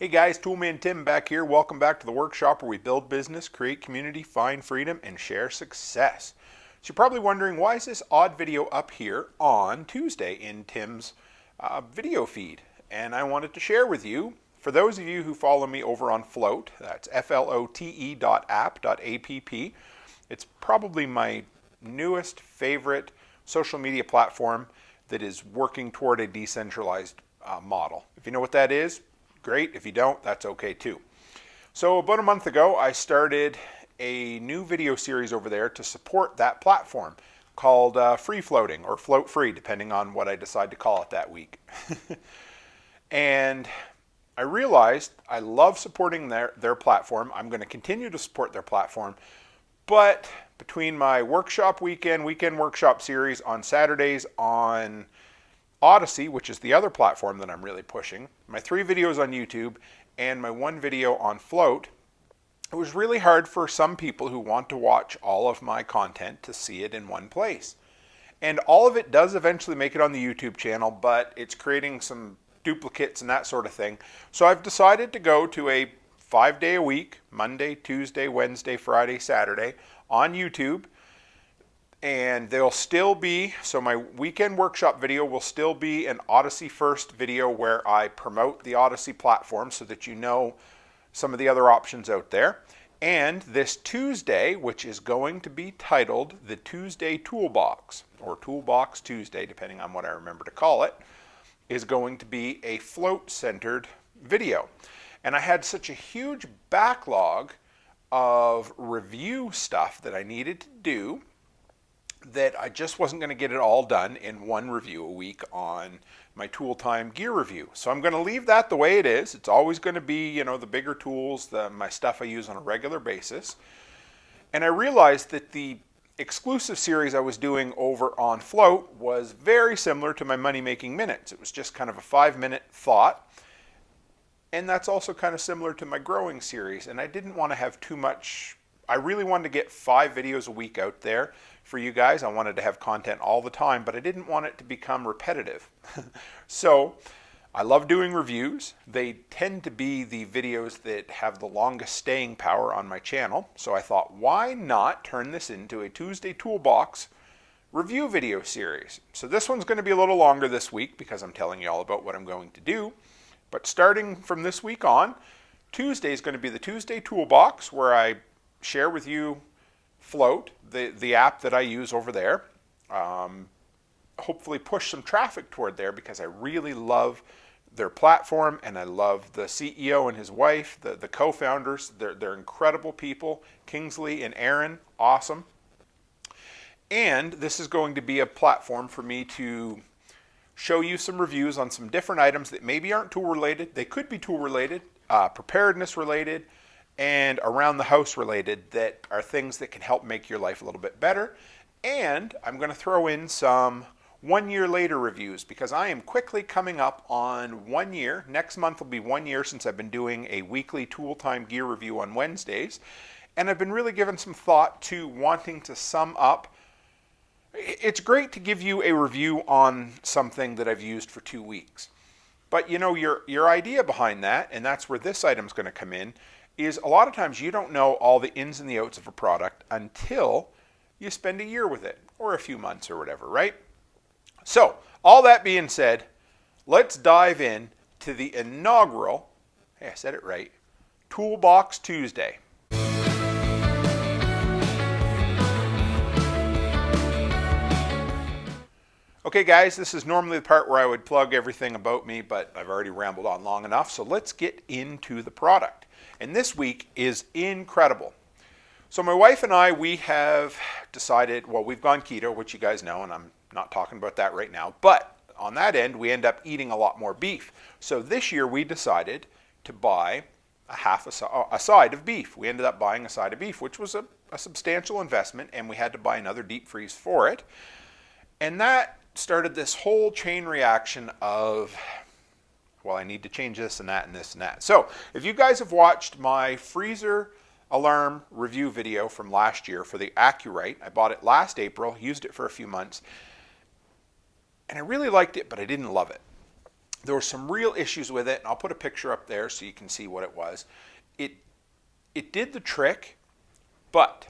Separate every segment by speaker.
Speaker 1: Hey guys, Toolman Tim back here. Welcome back to the workshop where we build business, create community, find freedom, and share success. So you're probably wondering, why is this odd video up here on Tuesday in Tim's video feed? And I wanted to share with you, for those of you who follow me over on Float, that's flote.app.app. It's probably my newest favorite social media platform that is working toward a decentralized model. If you know what that is, great. If you don't, that's okay too. So about a month ago, I started a new video series over there to support that platform called Free Floating, or Float Free, depending on what I decide to call it that week. And I realized I love supporting their platform. I'm going to continue to support their platform, but between my workshop weekend workshop series on Saturdays on Odyssey, which is the other platform that I'm really pushing, my 3 videos on YouTube, and my 1 video on Float, it was really hard for some people who want to watch all of my content to see it in one place. And all of it does eventually make it on the YouTube channel, but it's creating some duplicates and that sort of thing. So I've decided to go to a 5-day a week, Monday, Tuesday, Wednesday, Friday, Saturday, on YouTube. And they'll still be, so my weekend workshop video will still be an Odyssey first video where I promote the Odyssey platform so that you know some of the other options out there. And this Tuesday, which is going to be titled the Tuesday Toolbox, or Toolbox Tuesday, depending on what I remember to call it, is going to be a float-centered video. And I had such a huge backlog of review stuff that I needed to do that I just wasn't going to get it all done in 1 review a week on my tool time gear review. So I'm going to leave that the way it is. It's always going to be, you know, the bigger tools, my stuff I use on a regular basis. And I realized that the exclusive series I was doing over on Float was very similar to my Money Making Minutes. It was just kind of a 5-minute thought. And that's also kind of similar to my growing series. And I didn't want to have too much. I really wanted to get 5 videos a week out there for you guys. I wanted to have content all the time, but I didn't want it to become repetitive. So I love doing reviews. They tend to be the videos that have the longest staying power on my channel. So I thought, why not turn this into a Tuesday Toolbox review video series? So this one's going to be a little longer this week because I'm telling you all about what I'm going to do. But starting from this week on, Tuesday is going to be the Tuesday Toolbox, where I share with you Float, the app that I use over there. Hopefully push some traffic toward there because I really love their platform and I love the CEO and his wife, the co-founders. They're incredible people. Kingsley and Aaron, awesome. And this is going to be a platform for me to show you some reviews on some different items that maybe aren't tool related. They could be tool related, preparedness related, and around the house related, that are things that can help make your life a little bit better. And I'm going to throw in some 1 year later reviews because I am quickly coming up on 1 year. Next month will be 1 year since I've been doing a weekly tool time gear review on Wednesdays. And I've been really giving some thought to wanting to sum up. It's great to give you a review on something that I've used for 2 weeks. But you know, your idea behind that, and that's where this item's going to come in, is a lot of times you don't know all the ins and the outs of a product until you spend a year with it, or a few months or whatever, right? So, all that being said, let's dive in to the inaugural, hey, I said it right, Toolbox Tuesday. Okay guys, this is normally the part where I would plug everything about me, but I've already rambled on long enough, so let's get into the product. And this week is incredible. So my wife and I, we have decided, well, we've gone keto, which you guys know, and I'm not talking about that right now, but on that end, we end up eating a lot more beef. So this year we decided to buy a side of beef. We ended up buying a side of beef, which was a substantial investment, and we had to buy another deep freeze for it. And that started this whole chain reaction of, well, I need to change this and that and this and that. So if you guys have watched my freezer alarm review video from last year for the Accurite, I bought it last April, used it for a few months, and I really liked it, but I didn't love it. There were some real issues with it, and I'll put a picture up there so you can see what it was. It, it did the trick, but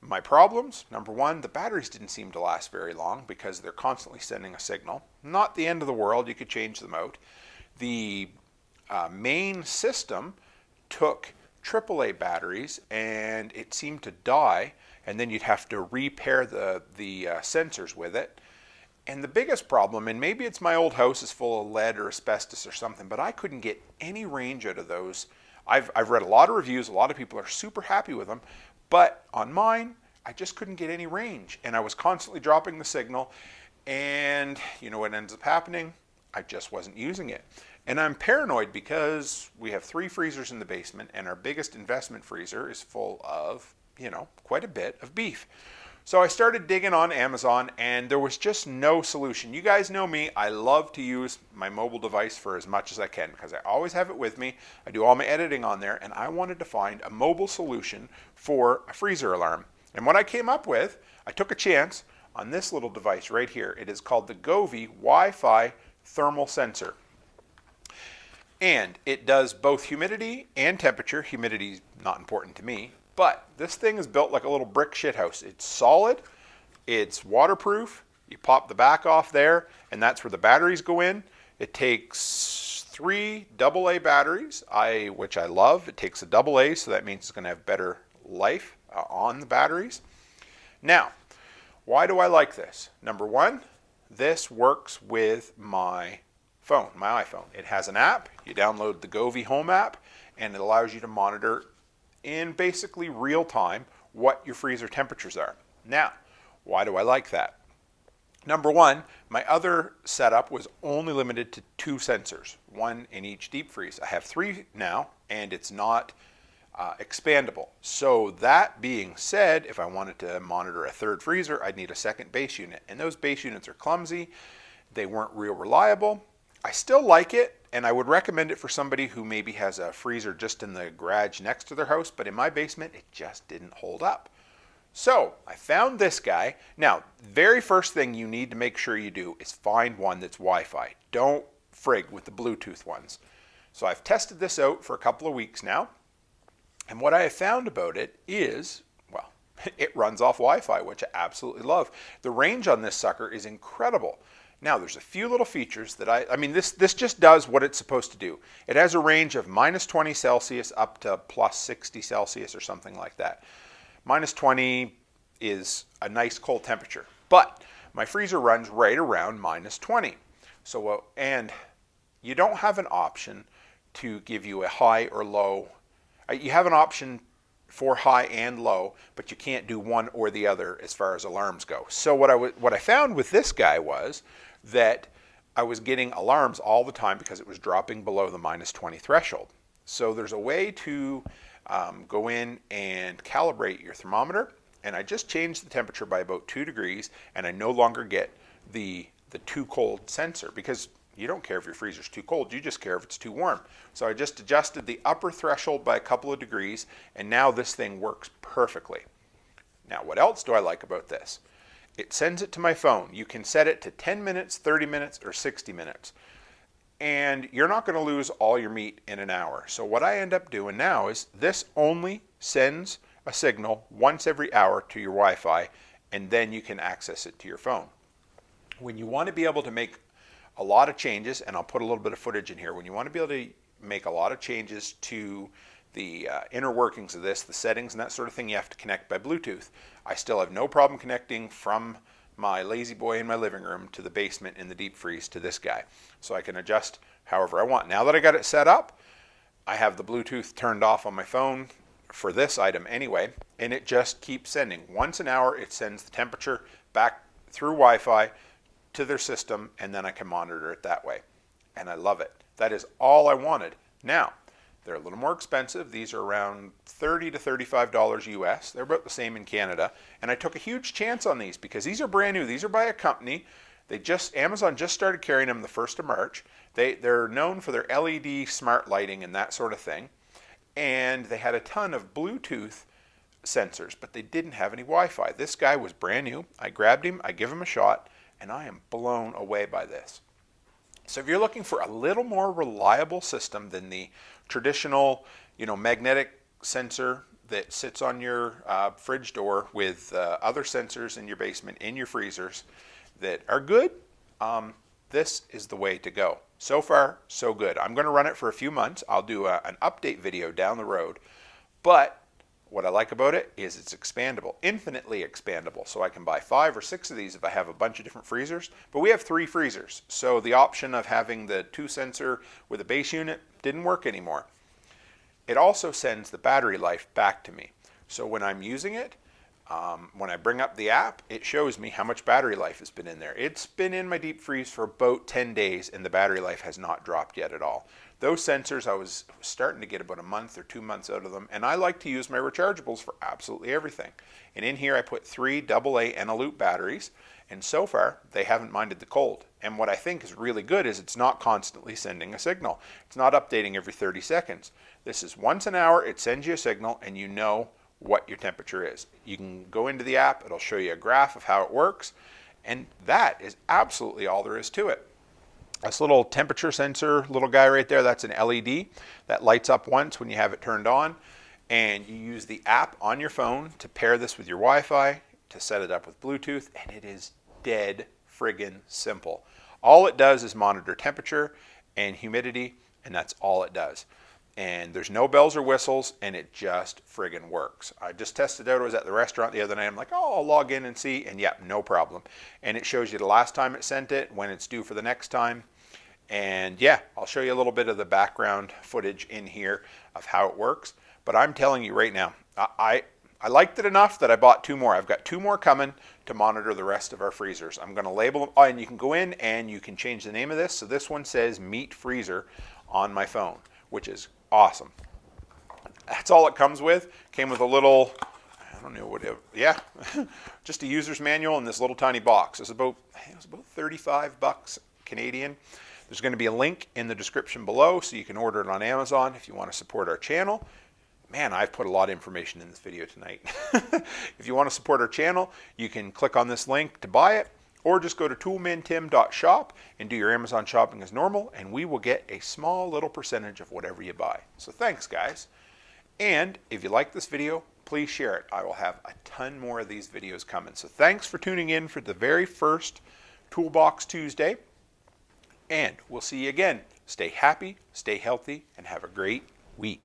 Speaker 1: my problems, number one, the batteries didn't seem to last very long because they're constantly sending a signal. Not the end of the world, you could change them out. The main system took AAA batteries and it seemed to die, and then you'd have to repair the sensors with it. And the biggest problem, and maybe it's my old house is full of lead or asbestos or something, but I couldn't get any range out of those. I've read a lot of reviews, a lot of people are super happy with them, but on mine, I just couldn't get any range, and I was constantly dropping the signal, and you know what ends up happening? I just wasn't using it. And I'm paranoid because we have 3 freezers in the basement, and our biggest investment freezer is full of, you know, quite a bit of beef. So I started digging on Amazon, and there was just no solution. You guys know me, I love to use my mobile device for as much as I can because I always have it with me. I do all my editing on there, and I wanted to find a mobile solution for a freezer alarm. And what I came up with, I took a chance on this little device right here. It is called the Govee Wi-Fi thermal sensor. And it does both humidity and temperature. Humidity is not important to me. But this thing is built like a little brick shithouse. It's solid, it's waterproof, you pop the back off there, and that's where the batteries go in. It takes 3 AA batteries, which I love. It takes a AA, so that means it's going to have better life on the batteries. Now, why do I like this? Number one, this works with my phone, my iPhone. It has an app. You download the Govee Home app, and it allows you to monitor in basically real time what your freezer temperatures are. Now, why do I like that? Number one, my other setup was only limited to 2 sensors, 1 in each deep freeze. I have 3 now, and it's not expandable. So that being said, if I wanted to monitor a 3rd freezer, I'd need a 2nd base unit, and those base units are clumsy. They weren't real reliable. I still like it, and I would recommend it for somebody who maybe has a freezer just in the garage next to their house, but in my basement, it just didn't hold up. So I found this guy. Now, very first thing you need to make sure you do is find one that's Wi-Fi. Don't frig with the Bluetooth ones. So I've tested this out for a couple of weeks now, and what I have found about it is, well, it runs off Wi-Fi, which I absolutely love. The range on this sucker is incredible. Now, there's a few little features that I mean, this just does what it's supposed to do. It has a range of minus 20 Celsius up to plus 60 Celsius or something like that. Minus 20 is a nice cold temperature, but my freezer runs right around minus 20. So, and you don't have an option to give you a high or low. You have an option for high and low, but you can't do one or the other as far as alarms go. So what I found with this guy was that I was getting alarms all the time because it was dropping below the minus 20 threshold. So there's a way to go in and calibrate your thermometer, and I just changed the temperature by about 2 degrees, and I no longer get the too cold sensor, because you don't care if your freezer's too cold, you just care if it's too warm. So I just adjusted the upper threshold by a couple of degrees, and now this thing works perfectly. Now, what else do I like about this? It sends it to my phone. You can set it to 10 minutes, 30 minutes, or 60 minutes. And you're not going to lose all your meat in an hour. So what I end up doing now is this only sends a signal once every hour to your Wi-Fi, and then you can access it to your phone. When you want to be able to make a lot of changes, and I'll put a little bit of footage in here, when you want to be able to make a lot of changes to the inner workings of this, the settings and that sort of thing, you have to connect by Bluetooth. I still have no problem connecting from my lazy boy in my living room to the basement in the deep freeze to this guy. So I can adjust however I want. Now that I got it set up, I have the Bluetooth turned off on my phone for this item anyway, and it just keeps sending. Once an hour, it sends the temperature back through Wi-Fi to their system, and then I can monitor it that way. And I love it. That is all I wanted. Now, they're a little more expensive. These are around $30 to $35 US. They're about the same in Canada. And I took a huge chance on these because these are brand new. These are by a company. Amazon just started carrying them the 1st of March. They're known for their LED smart lighting and that sort of thing. And they had a ton of Bluetooth sensors, but they didn't have any Wi-Fi. This guy was brand new. I grabbed him, I give him a shot, and I am blown away by this. So if you're looking for a little more reliable system than the traditional, magnetic sensor that sits on your fridge door with other sensors in your basement, in your freezers that are good, this is the way to go. So far, so good. I'm going to run it for a few months. I'll do an update video down the road. But what I like about it is it's expandable, infinitely expandable. So I can buy 5 or 6 of these if I have a bunch of different freezers. But we have 3 freezers. So the option of having the 2 sensor with a base unit didn't work anymore. It also sends the battery life back to me. So when I'm using it, when I bring up the app, it shows me how much battery life has been in there. It's been in my deep freeze for about 10 days and the battery life has not dropped yet at all. Those sensors, I was starting to get about a month or 2 months out of them, and I like to use my rechargeables for absolutely everything. And in here I put 3 AA Eneloop batteries, and so far they haven't minded the cold. And what I think is really good is it's not constantly sending a signal. It's not updating every 30 seconds. This is once an hour, it sends you a signal and you know what your temperature is. You can go into the app, it'll show you a graph of how it works, and that is absolutely all there is to it. This little temperature sensor little guy right there, that's an LED that lights up once when you have it turned on, and you use the app on your phone to pair this with your Wi-Fi, to set it up with Bluetooth, and it is dead friggin' simple. All it does is monitor temperature and humidity, and that's all it does. And there's no bells or whistles, and it just friggin' works. I just tested it out. I was at the restaurant the other night. I'm like, oh, I'll log in and see, and yeah, no problem. And it shows you the last time it sent it, when it's due for the next time. And yeah, I'll show you a little bit of the background footage in here of how it works. But I'm telling you right now, I liked it enough that I bought 2 more. I've got 2 more coming to monitor the rest of our freezers. I'm going to label them. Oh, and you can go in and you can change the name of this. So this one says Meat Freezer on my phone, which is awesome. That's all it comes with. Came with a little, I don't know what it, yeah, just a user's manual in this little tiny box. It was about 35 bucks Canadian. There's going to be a link in the description below so you can order it on Amazon if you want to support our channel. Man, I've put a lot of information in this video tonight. If you want to support our channel, you can click on this link to buy it, or just go to toolmantim.shop and do your Amazon shopping as normal, and we will get a small little percentage of whatever you buy. So thanks, guys. And if you like this video, please share it. I will have a ton more of these videos coming. So thanks for tuning in for the very first Toolbox Tuesday. And we'll see you again. Stay happy, stay healthy, and have a great week.